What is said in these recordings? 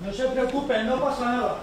No se preocupen, no pasa nada.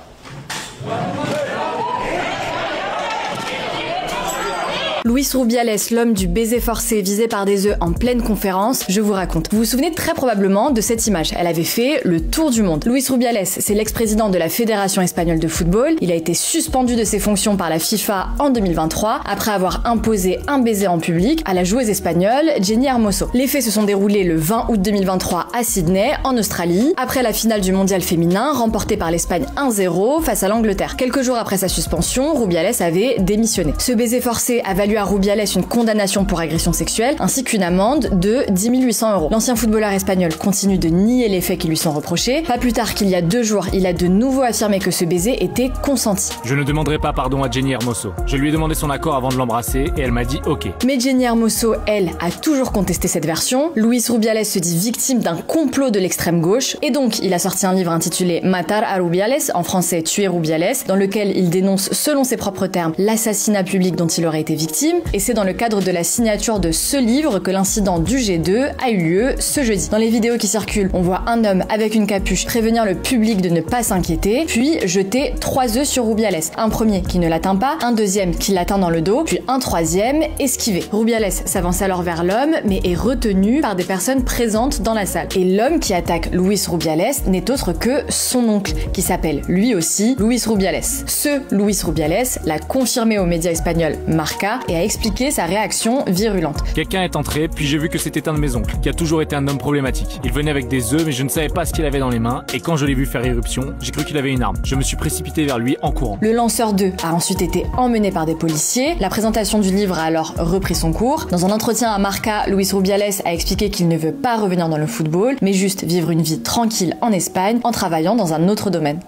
Luis Rubiales, l'homme du baiser forcé visé par des œufs en pleine conférence, je vous raconte. Vous vous souvenez très probablement de cette image. Elle avait fait le tour du monde. Luis Rubiales, c'est l'ex-président de la Fédération espagnole de football. Il a été suspendu de ses fonctions par la FIFA en 2023 après avoir imposé un baiser en public à la joueuse espagnole Jenni Hermoso. Les faits se sont déroulés le 20 août 2023 à Sydney, en Australie, après la finale du mondial féminin remportée par l'Espagne 1-0 face à l'Angleterre. Quelques jours après sa suspension, Rubiales avait démissionné. Ce baiser forcé a valu à Rubiales une condamnation pour agression sexuelle ainsi qu'une amende de 10 800 €. L'ancien footballeur espagnol continue de nier les faits qui lui sont reprochés. Pas plus tard qu'il y a 2 jours, il a de nouveau affirmé que ce baiser était consenti. Je ne demanderai pas pardon à Jenni Hermoso. Je lui ai demandé son accord avant de l'embrasser et elle m'a dit ok. Mais Jenni Hermoso, elle, a toujours contesté cette version. Luis Rubiales se dit victime d'un complot de l'extrême gauche et donc il a sorti un livre intitulé Matar a Rubiales, en français Tuer Rubiales, dans lequel il dénonce, selon ses propres termes, l'assassinat public dont il aurait été victime. Et c'est dans le cadre de la signature de ce livre que l'incident du G2 a eu lieu ce jeudi. Dans les vidéos qui circulent, on voit un homme avec une capuche prévenir le public de ne pas s'inquiéter, puis jeter 3 œufs sur Rubiales. Un premier qui ne l'atteint pas, un deuxième qui l'atteint dans le dos, puis un troisième esquivé. Rubiales s'avance alors vers l'homme, mais est retenu par des personnes présentes dans la salle. Et l'homme qui attaque Luis Rubiales n'est autre que son oncle, qui s'appelle lui aussi Luis Rubiales. Ce Luis Rubiales l'a confirmé aux médias espagnols Marca et a expliqué sa réaction virulente. Quelqu'un est entré, puis j'ai vu que c'était un de mes oncles, qui a toujours été un homme problématique. Il venait avec des œufs, mais je ne savais pas ce qu'il avait dans les mains, et quand je l'ai vu faire irruption, j'ai cru qu'il avait une arme. Je me suis précipité vers lui en courant. Le lanceur d'œufs a ensuite été emmené par des policiers. La présentation du livre a alors repris son cours. Dans un entretien à Marca, Luis Rubiales a expliqué qu'il ne veut pas revenir dans le football, mais juste vivre une vie tranquille en Espagne en travaillant dans un autre domaine.